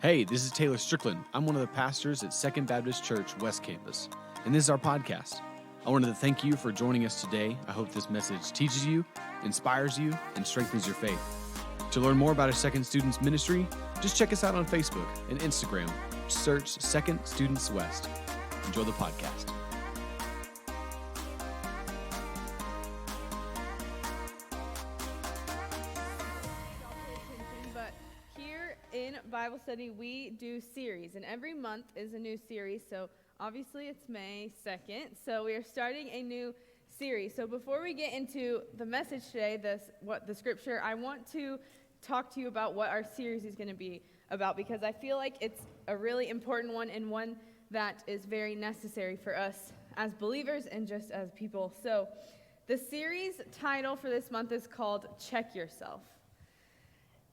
Hey, this is Taylor Strickland. I'm one of the pastors at Second Baptist Church West Campus, and this is our podcast. I wanted to thank you for joining us today. I hope this message teaches you, inspires you, and strengthens your faith. To learn more about our Second Students Ministry, just check us out on Facebook and Instagram. Search Second Students West. Enjoy the podcast. But here in Bible study, we do series, and every month is a new series. So obviously it's May 2nd, so we are starting a new series. So before we get into the message today, the scripture, I want to talk to you about what our series is going to be about, because I feel like it's a really important one and one that is very necessary for us as believers and just as people. So the series title for this month is called Check Yourself.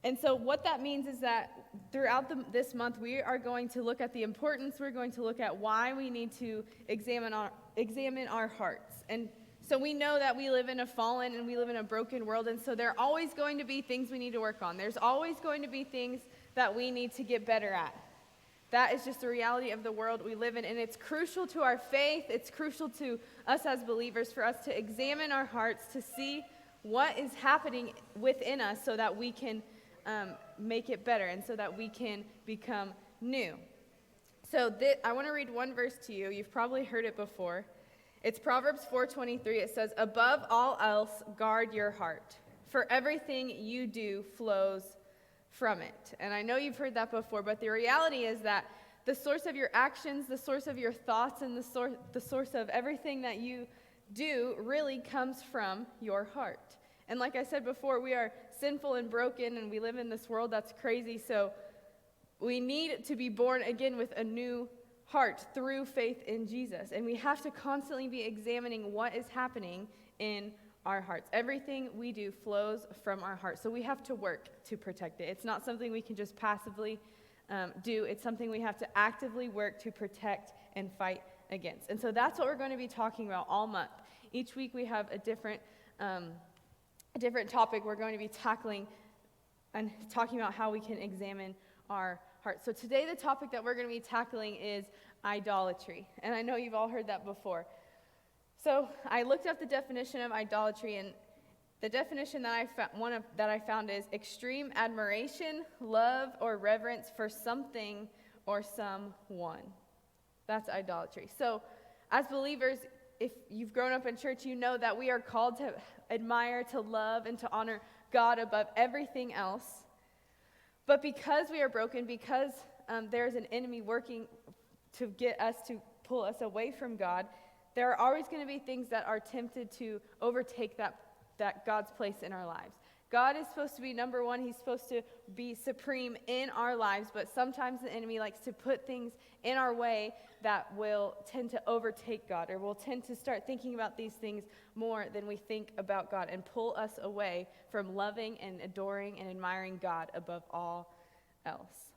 And so what that means is that throughout this month, we are going to look at the importance, we're going to look at why we need to examine our hearts. And so we know that we live in a fallen and we live in a broken world, and so there are always going to be things we need to work on. There's always going to be things that we need to get better at. That is just the reality of the world we live in, and it's crucial to our faith, it's crucial to us as believers for us to examine our hearts, to see what is happening within us so that we can make it better and so that we can become new. So I want to read one verse to you. You've probably heard it before. It's Proverbs 4:23. It says, "Above all else, guard your heart, for everything you do flows from it." And I know you've heard that before, but the reality is that the source of your actions, the source of your thoughts, and the source of everything that you do really comes from your heart. And like I said before, we are sinful and broken, and we live in this world that's crazy, so we need to be born again with a new heart through faith in Jesus. And we have to constantly be examining what is happening in our hearts. Everything we do flows from our heart, so we have to work to protect it. It's not something we can just passively do. It's something we have to actively work to protect and fight against. And so that's what we're going to be talking about all month. Each week we have a different topic we're going to be tackling and talking about how we can examine our hearts. So today the topic that we're going to be tackling is idolatry. And I know you've all heard that before. So I looked up the definition of idolatry, and the definition that I found is extreme admiration, love, or reverence for something or someone. That's idolatry. So as believers, if you've grown up in church, you know that we are called to admire, to love, and to honor God above everything else. But because we are broken, because there's an enemy working to get us to pull us away from God, there are always going to be things that are tempted to overtake that God's place in our lives. God is supposed to be number one. He's supposed to be supreme in our lives, but sometimes the enemy likes to put things in our way that will tend to overtake God, or will tend to start thinking about these things more than we think about God, and pull us away from loving and adoring and admiring God above all else.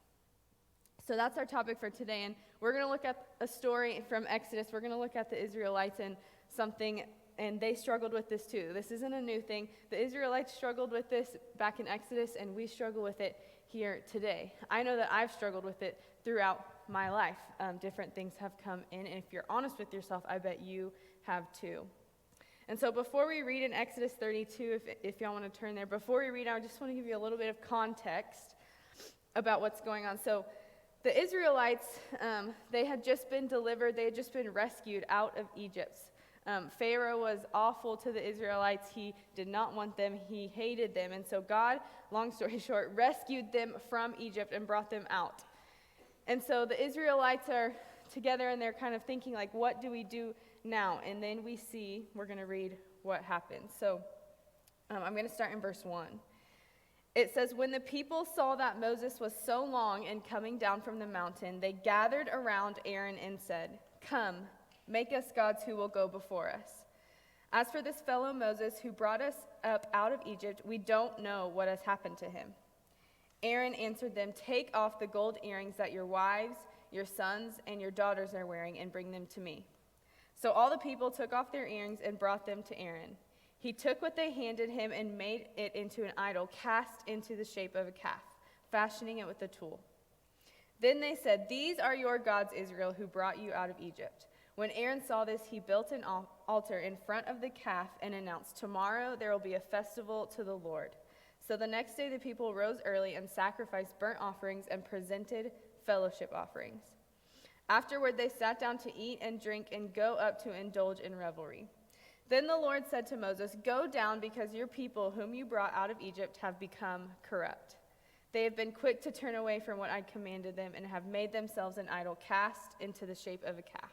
So that's our topic for today, and we're going to look at a story from Exodus. We're going to look at the Israelites and they struggled with this too. This isn't a new thing. The Israelites struggled with this back in Exodus, and we struggle with it here today. I know that I've struggled with it throughout my life. Different things have come in, and if you're honest with yourself, I bet you have too. And so before we read in Exodus 32, if y'all want to turn there, before we read, I just want to give you a little bit of context about what's going on. So the Israelites, they had just been delivered. They had just been rescued out of Egypt. Pharaoh was awful to the Israelites. He did not want them. He hated them. And so God, long story short, rescued them from Egypt and brought them out. And so the Israelites are together, and they're kind of thinking, like, what do we do now? And then we're going to read what happened. So I'm going to start in verse 1. It says, "When the people saw that Moses was so long in coming down from the mountain, they gathered around Aaron and said, 'Come, make us gods who will go before us. As for this fellow Moses who brought us up out of Egypt, we don't know what has happened to him.' Aaron answered them, 'Take off the gold earrings that your wives, your sons, and your daughters are wearing, and bring them to me.' So all the people took off their earrings and brought them to Aaron. He took what they handed him and made it into an idol cast into the shape of a calf, fashioning it with a tool. Then they said, "These are your gods, Israel, who brought you out of Egypt." When Aaron saw this, he built an altar in front of the calf and announced, "Tomorrow there will be a festival to the Lord." So the next day the people rose early and sacrificed burnt offerings and presented fellowship offerings. Afterward they sat down to eat and drink and go up to indulge in revelry. Then the Lord said to Moses, "Go down, because your people whom you brought out of Egypt have become corrupt. They have been quick to turn away from what I commanded them and have made themselves an idol cast into the shape of a calf.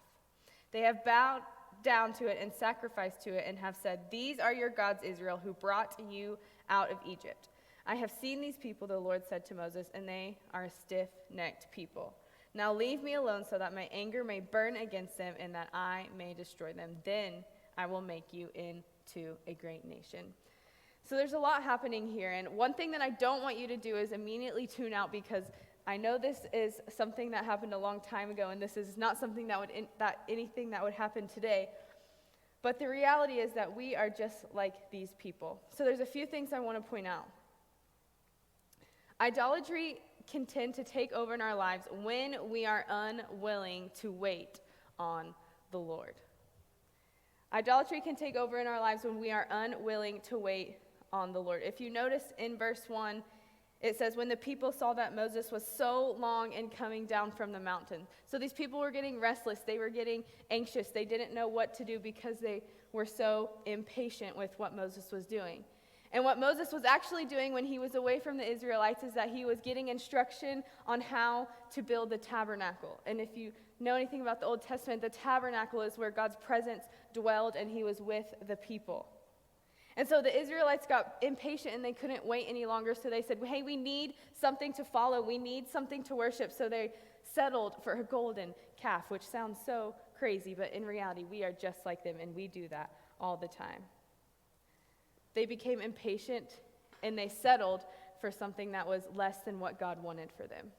They have bowed down to it and sacrificed to it and have said, 'These are your gods, Israel, who brought you out of Egypt.' I have seen these people," the Lord said to Moses, "and they are a stiff-necked people. Now leave me alone so that my anger may burn against them and that I may destroy them. Then I will make you into a great nation." So there's a lot happening here, and one thing that I don't want you to do is immediately tune out, because I know this is something that happened a long time ago, and this is not something anything that would happen today. But the reality is that we are just like these people. So there's a few things I want to point out. Idolatry can tend to take over in our lives when we are unwilling to wait on the Lord. Idolatry can take over in our lives when we are unwilling to wait on the Lord. If you notice in verse 1, it says, "When the people saw that Moses was so long in coming down from the mountain." So these people were getting restless. They were getting anxious. They didn't know what to do because they were so impatient with what Moses was doing. And what Moses was actually doing when he was away from the Israelites is that he was getting instruction on how to build the tabernacle. And if you know anything about the Old Testament, the tabernacle is where God's presence dwelled and he was with the people. And so the Israelites got impatient and they couldn't wait any longer. So they said, "Hey, we need something to follow. We need something to worship." So they settled for a golden calf, which sounds so crazy, but in reality, we are just like them, and we do that all the time. They became impatient and they settled for something that was less than what God wanted for them.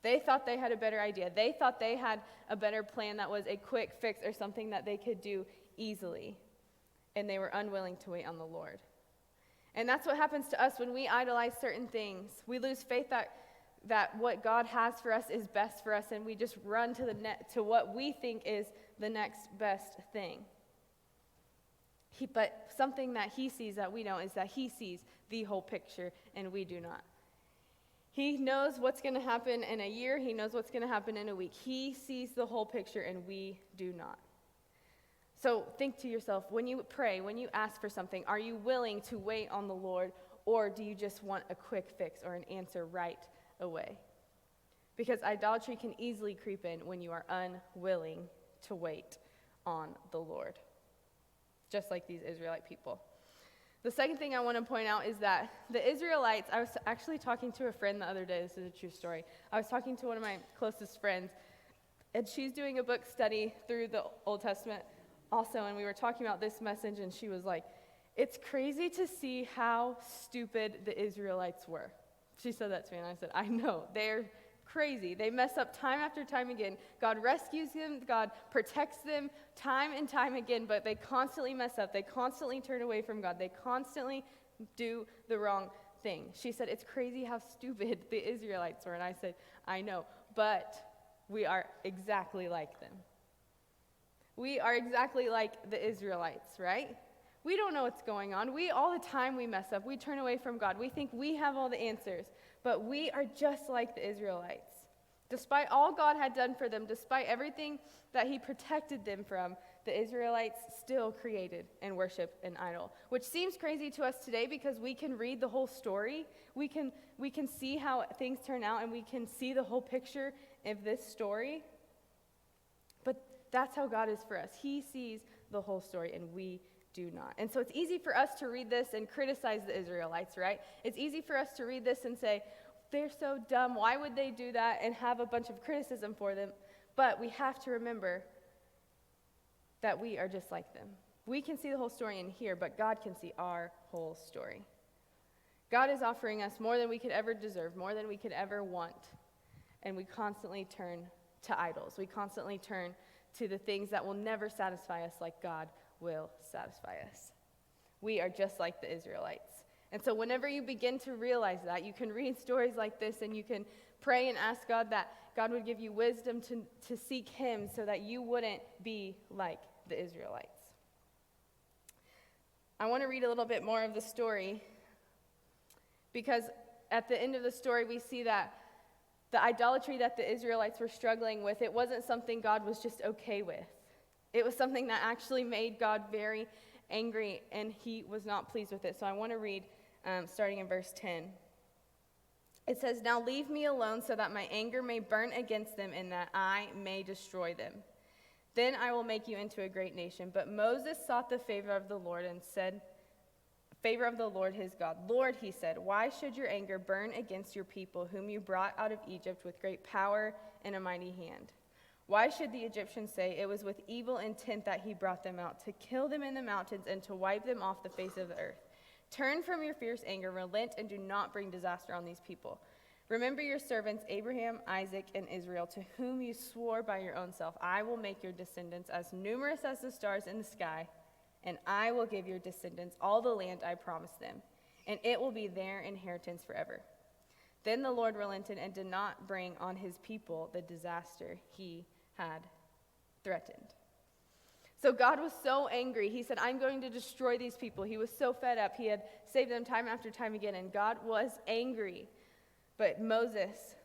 They thought they had a better idea. They thought they had a better plan that was a quick fix or something that they could do easily. And they were unwilling to wait on the Lord. And that's what happens to us when we idolize certain things. We lose faith that what God has for us is best for us, and we just run to what we think is the next best thing. But something that he sees that we don't is that he sees the whole picture, and we do not. He knows what's going to happen in a year. He knows what's going to happen in a week. He sees the whole picture, and we do not. So think to yourself, when you pray, when you ask for something, are you willing to wait on the Lord, or do you just want a quick fix or an answer right away? Because idolatry can easily creep in when you are unwilling to wait on the Lord, just like these Israelite people. The second thing I want to point out is that the Israelites, I was actually talking to a friend the other day. This is a true story. I was talking to one of my closest friends, and she's doing a book study through the Old Testament also, and we were talking about this message, and she was like, "It's crazy to see how stupid the Israelites were." She said that to me, and I said, "I know, they're crazy. They mess up time after time again. God rescues them, God protects them time and time again, but they constantly mess up. They constantly turn away from God. They constantly do the wrong thing." She said, "It's crazy how stupid the Israelites were." And I said, "I know, but we are exactly like them. We are exactly like the Israelites, right? We don't know what's going on. All the time we mess up. We turn away from God. We think we have all the answers. But we are just like the Israelites. Despite all God had done for them, despite everything that he protected them from, the Israelites still created and worshiped an idol. Which seems crazy to us today because we can read the whole story. We can see how things turn out, and we can see the whole picture of this story. But that's how God is for us. He sees the whole story, and we do not. And so it's easy for us to read this and criticize the Israelites, right? It's easy for us to read this and say, "They're so dumb. Why would they do that?" and have a bunch of criticism for them. But we have to remember that we are just like them. We can see the whole story in here, but God can see our whole story. God is offering us more than we could ever deserve, more than we could ever want. And we constantly turn to idols. We constantly turn to the things that will never satisfy us like God will satisfy us. We are just like the Israelites. And so whenever you begin to realize that, you can read stories like this and you can Pray and ask God that God would give you wisdom to seek him so that you wouldn't be like the Israelites. I want to read a little bit more of the story because at the end of the story we see that the idolatry that the Israelites were struggling with, it wasn't something God was just okay with. It was something that actually made God very angry, and he was not pleased with it. So I want to read starting in verse 10. It says, "Now leave me alone so that my anger may burn against them and that I may destroy them. Then I will make you into a great nation." But Moses sought the favor of the Lord and said, "Favor of the Lord his God. Lord," he said, "why should your anger burn against your people whom you brought out of Egypt with great power and a mighty hand? Why should the Egyptians say it was with evil intent that he brought them out, to kill them in the mountains and to wipe them off the face of the earth? Turn from your fierce anger, relent, and do not bring disaster on these people. Remember your servants Abraham, Isaac, and Israel, to whom you swore by your own self, I will make your descendants as numerous as the stars in the sky, and I will give your descendants all the land I promised them, and it will be their inheritance forever." Then the Lord relented and did not bring on his people the disaster he had threatened. So God was so angry. He said, "I'm going to destroy these people." He was so fed up. He had saved them time after time again, and God was angry. But Moses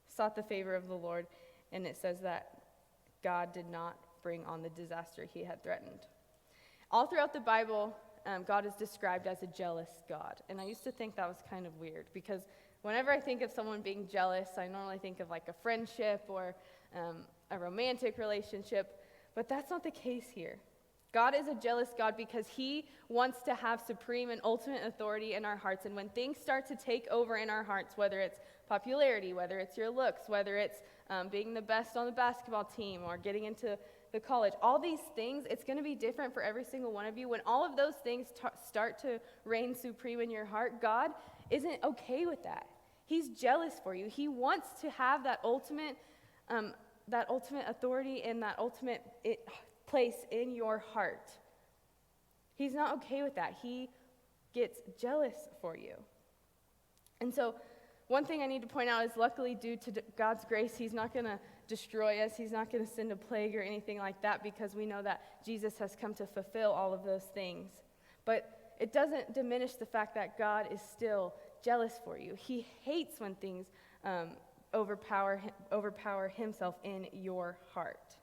sought the favor of the Lord, and it says that God did not bring on the disaster he had threatened. All throughout the Bible, God is described as a jealous God. And I used to think that was kind of weird, because whenever I think of someone being jealous, I normally think of like a friendship or a romantic relationship, but that's not the case here. God is a jealous God because he wants to have supreme and ultimate authority in our hearts. And when things start to take over in our hearts, whether it's popularity, whether it's your looks, whether it's being the best on the basketball team or getting into the college, all these things, it's going to be different for every single one of you. When all of those things start to reign supreme in your heart, God isn't okay with that. He's jealous for you. He wants to have that ultimate authority and that ultimate place in your heart. He's not okay with that. He gets jealous for you. And so one thing I need to point out is, luckily, due to God's grace, he's not going to destroy us. He's not going to send a plague or anything like that, because we know that Jesus has come to fulfill all of those things. But it doesn't diminish the fact that God is still jealous for you. He hates when things overpower himself in your heart.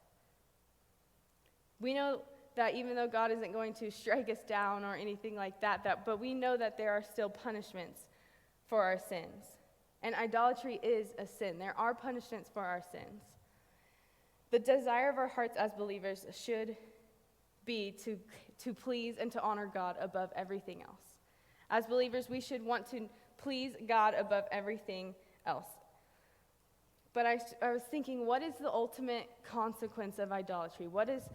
We know that even though God isn't going to strike us down or anything like that, but we know that there are still punishments for our sins. And idolatry is a sin. There are punishments for our sins. The desire of our hearts as believers should be to please and to honor God above everything else. As believers, we should want to please God above everything else. But I was thinking, what is the ultimate consequence of idolatry? What is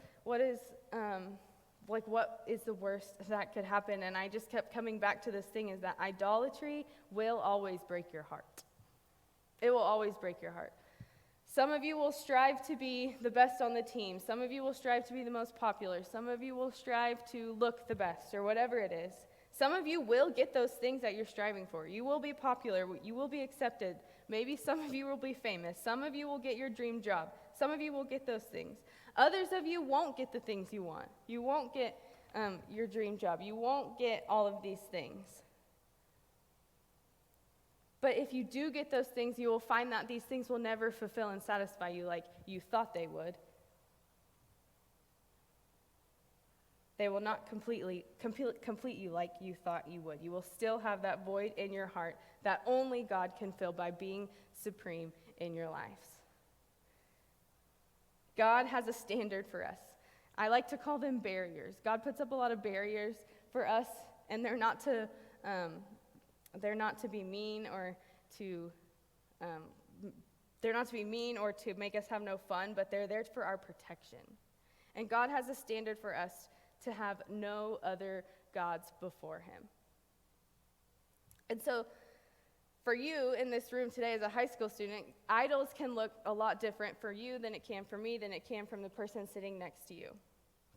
the worst that could happen? And I just kept coming back to this thing, is that idolatry will always break your heart. It will always break your heart. Some of you will strive to be the best on the team. Some of you will strive to be the most popular. Some of you will strive to look the best, or whatever it is. Some of you will get those things that you're striving for. You will be popular. You will be accepted. Maybe some of you will be famous. Some of you will get your dream job. Some of you will get those things. Others of you won't get the things you want. You won't get your dream job. You won't get all of these things. But if you do get those things, you will find that these things will never fulfill and satisfy you like you thought they would. They will not complete you like you thought you would. You will still have that void in your heart that only God can fill by being supreme in your lives. God has a standard for us. I like to call them barriers. God puts up a lot of barriers for us, and they're not to be mean or to make us have no fun, but they're there for our protection. And God has a standard for us to have no other gods before him. And so for you in this room today as a high school student, idols can look a lot different for you than it can for me, than it can from the person sitting next to you.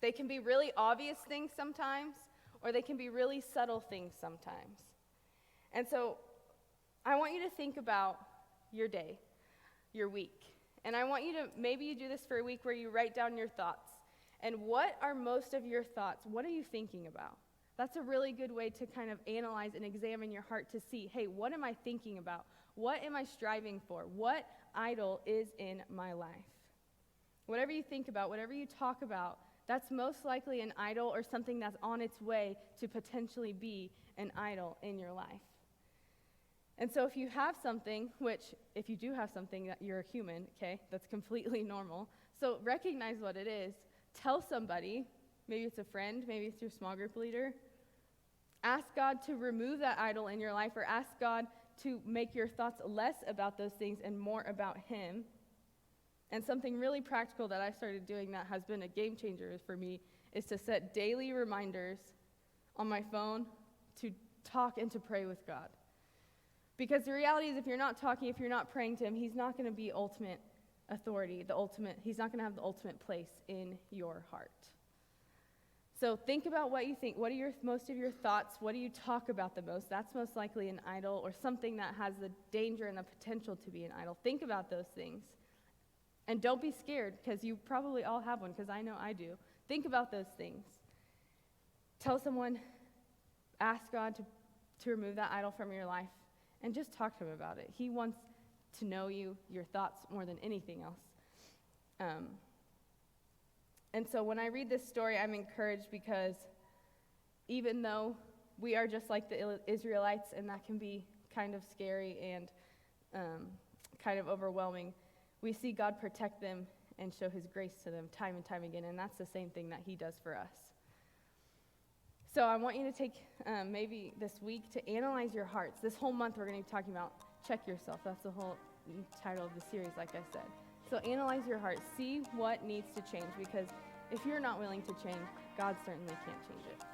They can be really obvious things sometimes, or they can be really subtle things sometimes. And so I want you to think about your day, your week. And I want you to, maybe you do this for a week where you write down your thoughts. And what are most of your thoughts? What are you thinking about? That's a really good way to kind of analyze and examine your heart to see, hey, what am I thinking about? What am I striving for? What idol is in my life? Whatever you think about, whatever you talk about, that's most likely an idol or something that's on its way to potentially be an idol in your life. And so if you have something, which if you do have something, that you're a human, okay, that's completely normal. So recognize what it is. Tell somebody, maybe it's a friend, maybe it's your small group leader. Ask God to remove that idol in your life, or ask God to make your thoughts less about those things and more about Him. And something really practical that I started doing that has been a game changer for me is to set daily reminders on my phone to talk and to pray with God. Because the reality is, if you're not talking, if you're not praying to Him, He's not going to be ultimate authority, He's not going to have the ultimate place in your heart. So think about what you think. What are most of your thoughts? What do you talk about the most? That's most likely an idol or something that has the danger and the potential to be an idol. Think about those things. And don't be scared, because you probably all have one, because I know I do. Think about those things. Tell someone, ask God to remove that idol from your life, and just talk to Him about it. He wants to know you, your thoughts, more than anything else. And so when I read this story, I'm encouraged, because even though we are just like the Israelites, and that can be kind of scary and kind of overwhelming, we see God protect them and show His grace to them time and time again, and that's the same thing that He does for us. So I want you to take maybe this week to analyze your hearts. This whole month we're going to be talking about check yourself. That's the whole title of the series, like I said. So analyze your heart. See what needs to change, because if you're not willing to change, God certainly can't change it.